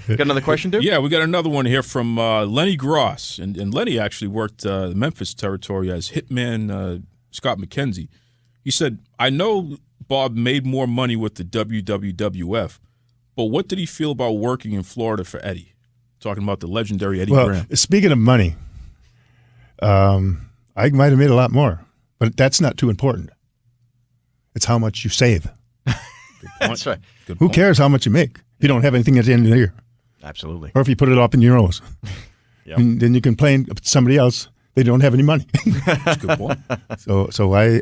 Speaker 9: Got another question, dude?
Speaker 7: Yeah, we got another one here from Lenny Gross, and Lenny actually worked the Memphis territory as hitman Scott McKenzie. He said, "I know Bob made more money with the WWF, but what did he feel about working in Florida for Eddie?" Talking about the legendary Eddie Graham.
Speaker 10: Speaking of money, I might have made a lot more, but that's not too important. It's how much you save.
Speaker 9: That's right.
Speaker 10: Who cares how much you make if you don't have anything at the end of the year?
Speaker 9: Absolutely.
Speaker 10: Or if you put it up in your nose.
Speaker 9: Yep.
Speaker 10: And then you complain to somebody else, they don't have any money.
Speaker 7: That's a good point.
Speaker 10: So I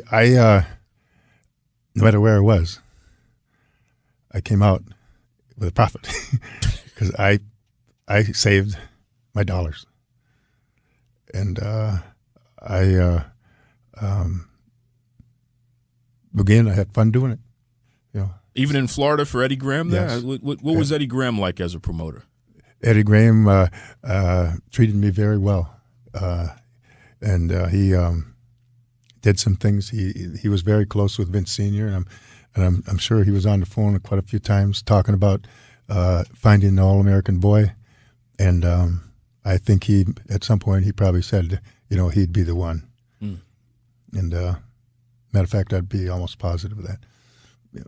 Speaker 10: no matter where I was, I came out with a profit because I saved my dollars, and again, I had fun doing it.
Speaker 7: Even in Florida for Eddie Graham there?
Speaker 10: Yes.
Speaker 7: What was Eddie Graham like as a promoter?
Speaker 10: Eddie Graham treated me very well, and he did some things. He was very close with Vince Sr., and I'm sure he was on the phone quite a few times talking about finding the All-American boy. And I think at some point he probably said, he'd be the one. Mm. And matter of fact, I'd be almost positive of that. Yeah.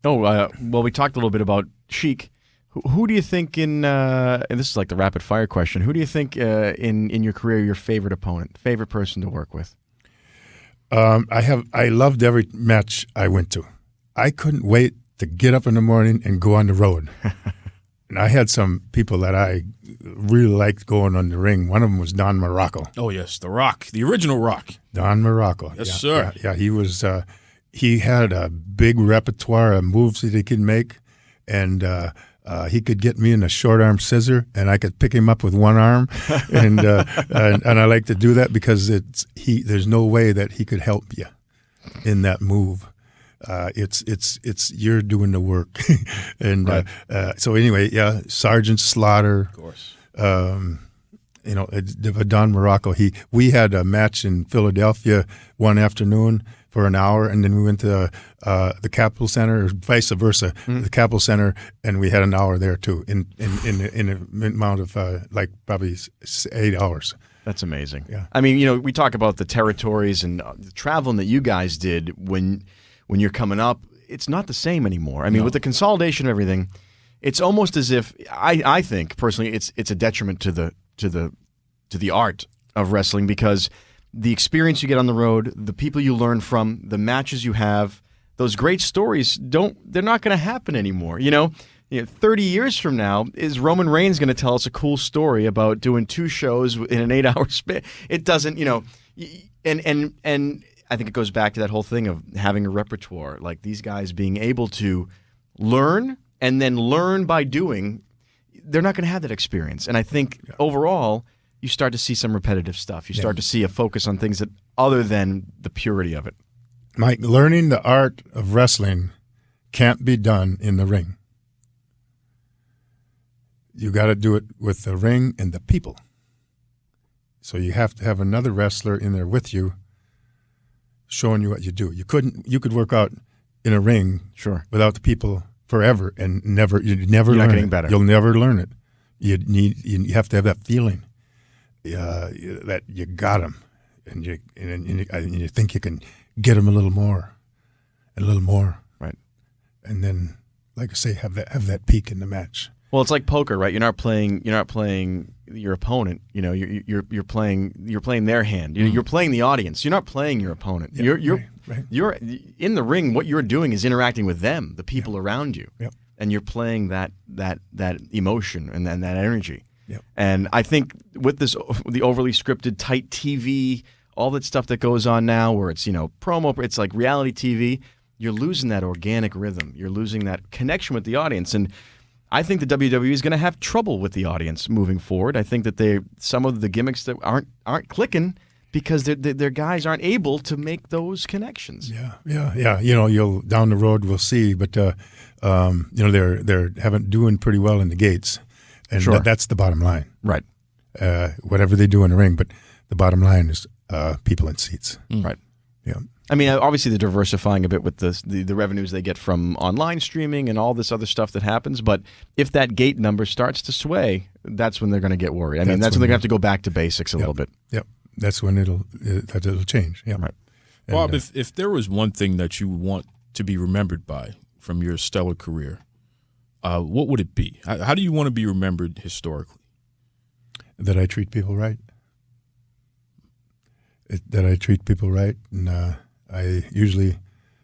Speaker 9: Well, we talked a little bit about Sheik. Who do you think and this is like the rapid fire question, who do you think in your career your favorite opponent, favorite person to work with?
Speaker 10: I loved every match I went to. I couldn't wait to get up in the morning and go on the road. And I had some people that I really liked going on the ring. One of them was Don Morocco.
Speaker 7: Oh, yes, the Rock, the original Rock.
Speaker 10: Don Morocco.
Speaker 7: Yes, sir.
Speaker 10: Yeah, he was. He had a big repertoire of moves that he could make, and he could get me in a short arm scissor, and I could pick him up with one arm, and I like to do that because there's no way that he could help you in that move. It's you're doing the work, and
Speaker 9: right.
Speaker 10: So anyway, yeah, Sergeant Slaughter,
Speaker 9: of course.
Speaker 10: Don Morocco. We had a match in Philadelphia one afternoon for an hour, and then we went to the Capitol Center, or vice versa, the Capitol Center, and we had an hour there too, in an amount of like probably 8 hours.
Speaker 9: That's amazing.
Speaker 10: Yeah.
Speaker 9: I mean, we talk about the territories and the traveling that you guys did when you're coming up. It's not the same anymore. I mean, with the consolidation of everything, it's almost as if I think personally it's a detriment to the art of wrestling, because the experience you get on the road, the people you learn from, the matches you have, those great stories they're not going to happen anymore. 30 years from now, is Roman Reigns going to tell us a cool story about doing 2 shows in an 8-hour span? It doesn't, and I think it goes back to that whole thing of having a repertoire, like these guys being able to learn and then learn by doing. They're not going to have that experience. And I think overall, you start to see some repetitive stuff. You start to see a focus on things that other than the purity of it.
Speaker 10: Mike, learning the art of wrestling can't be done in the ring. You got to do it with the ring and the people. So you have to have another wrestler in there with you, showing you what you do. You could work out in a ring,
Speaker 9: Sure,
Speaker 10: without the people forever and you'd never
Speaker 9: You're
Speaker 10: learn
Speaker 9: not getting
Speaker 10: it.
Speaker 9: better.
Speaker 10: You'll never learn it. You have to have that feeling that you got them, and you think you can get them a little more, and a little more,
Speaker 9: right?
Speaker 10: And then, like I say, have that peak in the match.
Speaker 9: Well, it's like poker, right? You're not playing your opponent. You know, you're playing their hand. You're playing the audience. You're not playing your opponent.
Speaker 10: Yeah,
Speaker 9: Right. You're in the ring. What you're doing is interacting with them, the people around you,
Speaker 10: Yep.
Speaker 9: and you're playing that emotion and then that energy.
Speaker 10: Yep.
Speaker 9: And I think with the overly scripted, tight TV, all that stuff that goes on now, where it's promo, it's like reality TV. You're losing that organic rhythm. You're losing that connection with the audience, and I think the WWE is going to have trouble with the audience moving forward. I think that some of the gimmicks that aren't clicking because their guys aren't able to make those connections.
Speaker 10: Yeah. You'll down the road we'll see, but they're doing pretty well in the gates, and
Speaker 9: Sure.
Speaker 10: that's the bottom line.
Speaker 9: Right.
Speaker 10: Whatever they do in the ring, but the bottom line is people in seats.
Speaker 9: Right.
Speaker 10: Yeah.
Speaker 9: I mean, obviously they're diversifying a bit with the revenues they get from online streaming and all this other stuff that happens. But if that gate number starts to sway, that's when they're going to get worried. I mean, that's when they're going to have to go back to basics a little bit.
Speaker 10: Yep. That's when it'll change. Yeah.
Speaker 9: Right.
Speaker 10: And,
Speaker 7: Bob, if there was one thing that you want to be remembered by from your stellar career, what would it be? How do you want to be remembered historically?
Speaker 10: that I treat people right. That I treat people right, and I usually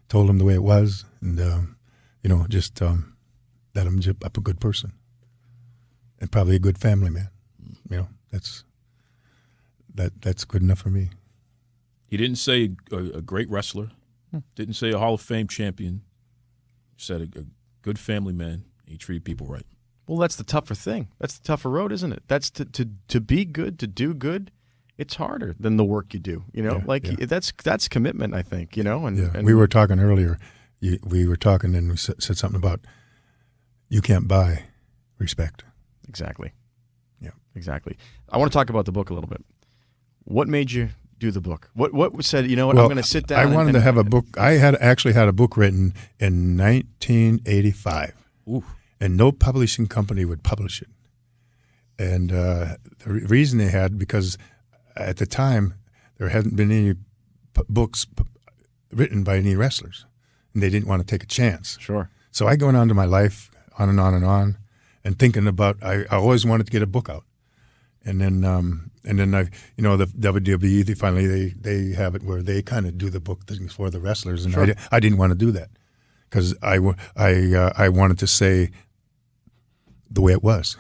Speaker 10: told them the way it was, and just that I'm just a good person, and probably a good family man. That's good enough for me.
Speaker 7: He didn't say a great wrestler, didn't say a Hall of Fame champion. He said a good family man. He treated people right.
Speaker 9: Well, that's the tougher thing. That's the tougher road, isn't it? That's to be good, to do good. It's harder than the work you do. That's commitment, I think. And
Speaker 10: we were talking earlier. We were talking, and we said something about you can't buy respect.
Speaker 9: Exactly.
Speaker 10: Yeah.
Speaker 9: Exactly. I want to talk about the book a little bit. What made you do the book? What said, I'm going to sit down?
Speaker 10: I wanted to have a book. I actually had a book written in 1985.
Speaker 7: Ooh.
Speaker 10: And no publishing company would publish it. And the reason they had, because at the time there hadn't been any books written by any wrestlers, and they didn't want to take a chance.
Speaker 9: Sure.
Speaker 10: So I going on to my life, on and on and on, and thinking about I always wanted to get a book out. And then I, the WWE, they have it where they kind of do the book things for the wrestlers, and
Speaker 9: sure.
Speaker 10: I didn't want to do that because I wanted to say the way it was.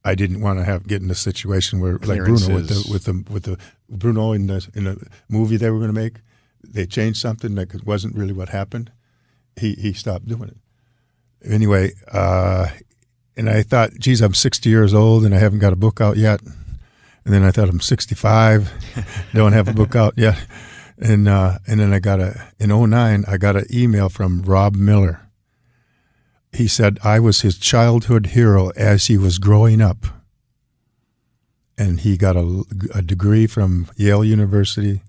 Speaker 10: I didn't want to get in a situation where, like Bruno with the Bruno in the movie they were going to make, they changed something that wasn't really what happened. He stopped doing it. Anyway, and I thought, geez, I'm 60 years old and I haven't got a book out yet. And then I thought, I'm 65, don't have a book out yet. And then I got in 2009, I got an email from Rob Miller. He said I was his childhood hero as he was growing up. And he got a degree from Yale University,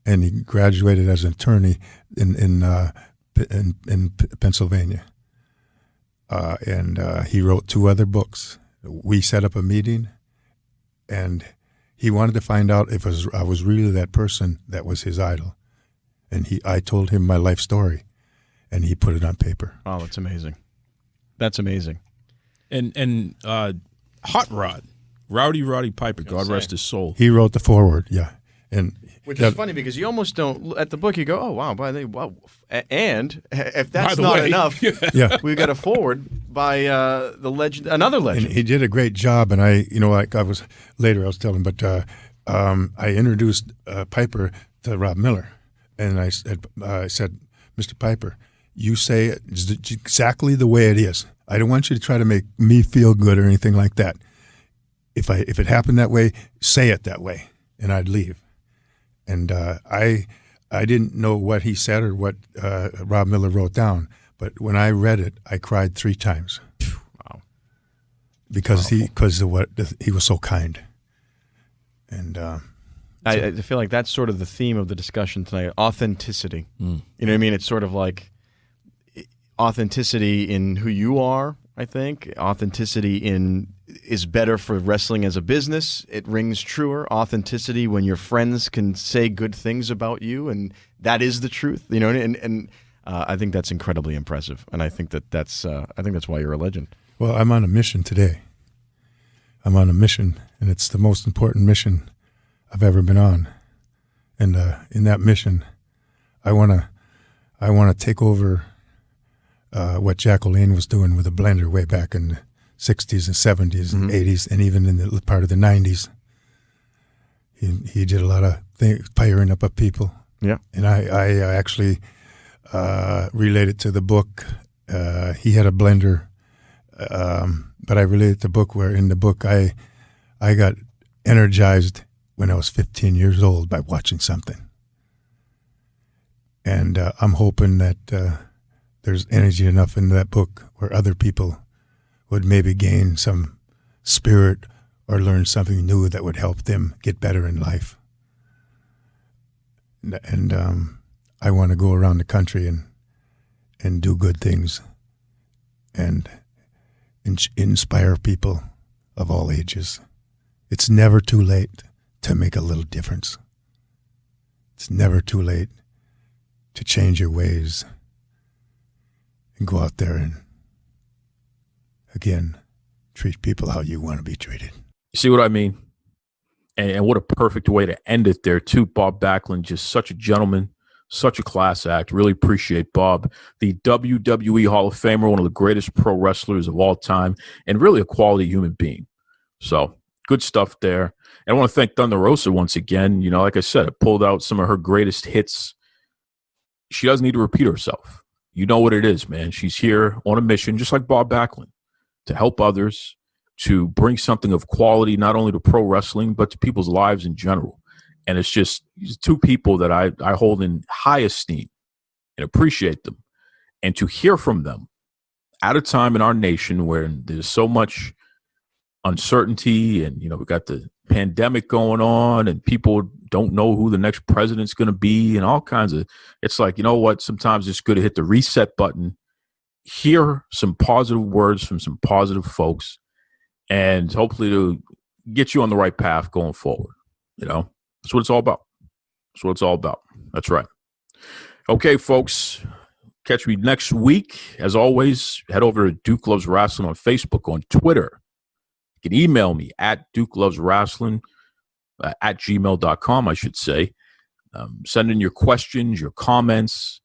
Speaker 10: and he graduated as an attorney in Pennsylvania. And he wrote 2 other books. We set up a meeting, and he wanted to find out if I was really that person that was his idol. And I told him my life story, and he put it on paper.
Speaker 9: Oh, that's amazing. That's amazing.
Speaker 7: And Hot Rod, Rowdy Piper, God rest his soul.
Speaker 10: He wrote the foreword, yeah.
Speaker 9: Which is funny because you almost don't, at the book you go, oh, wow, and if that's not enough,
Speaker 10: yeah.
Speaker 9: we got a forward by the legend, another legend.
Speaker 10: And he did a great job, and I was telling, but I introduced Piper to Rob Miller, and I said, Mr. Piper, you say it exactly the way it is. I don't want you to try to make me feel good or anything like that. If it happened that way, say it that way, and I'd leave. And I I didn't know what he said or what Rob Miller wrote down, but when I read it, I cried 3 times.
Speaker 9: Wow!
Speaker 10: Because he was so kind, and
Speaker 9: I feel like that's sort of the theme of the discussion tonight: authenticity. You know what I mean? It's sort of like authenticity in who you are. I think authenticity is better for wrestling as a business. It rings truer. Authenticity when your friends can say good things about you, and that is the truth. You know, and I think that's incredibly impressive, and I think that's why you're a legend.
Speaker 10: Well, I'm on a mission today. I'm on a mission, and it's the most important mission I've ever been on. And in that mission, I wanna take over what Jacqueline was doing with a blender way back in the 60s and 70s and 80s, and even in the part of the 90s. He did a lot of things, firing up people.
Speaker 9: Yeah.
Speaker 10: And I actually related to the book. He had a blender, but I related to the book where in the book I got energized when I was 15 years old by watching something. And I'm hoping that there's energy enough in that book where other people would maybe gain some spirit or learn something new that would help them get better in life. And I want to go around the country and do good things and inspire people of all ages. It's never too late to make a little difference. It's never too late to change your ways and go out there and, again, treat people how you want to be treated.
Speaker 7: You see what I mean? And what a perfect way to end it there, too. Bob Backlund, just such a gentleman, such a class act. Really appreciate Bob. The WWE Hall of Famer, one of the greatest pro wrestlers of all time, and really a quality human being. So, good stuff there. And I want to thank Thunder Rosa once again. You know, like I said, I pulled out some of her greatest hits. She doesn't need to repeat herself. You know what it is, man. She's here on a mission, just like Bob Backlund, to help others, to bring something of quality, not only to pro wrestling, but to people's lives in general. And it's just these 2 people that I hold in high esteem and appreciate them. And to hear from them at a time in our nation where there's so much uncertainty and, you know, we got the pandemic going on and people don't know who the next president's going to be and all kinds of, it's like, you know what, sometimes it's good to hit the reset button, hear some positive words from some positive folks, and hopefully to get you on the right path going forward. You know, that's what it's all about. That's what it's all about. That's right. Okay, folks, catch me next week. As always, head over to Duke Loves Wrestling on Facebook, on Twitter. You can email me at DukeLovesWrestling at gmail.com, I should say. Send in your questions, your comments.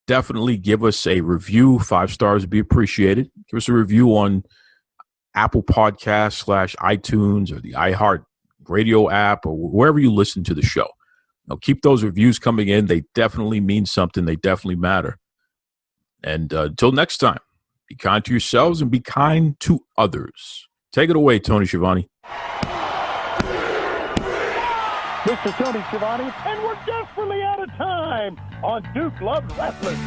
Speaker 7: Definitely give us a review. 5 stars would be appreciated. Give us a review on Apple Podcasts /iTunes or the iHeart Radio app or wherever you listen to the show. Now, keep those reviews coming in. They definitely mean something. They definitely matter. And until next time, be kind to yourselves and be kind to others. Take it away, Tony Schiavone.
Speaker 6: Mr. Tony Schiavone, and we're desperately out of time on Duke Loves Wrestling.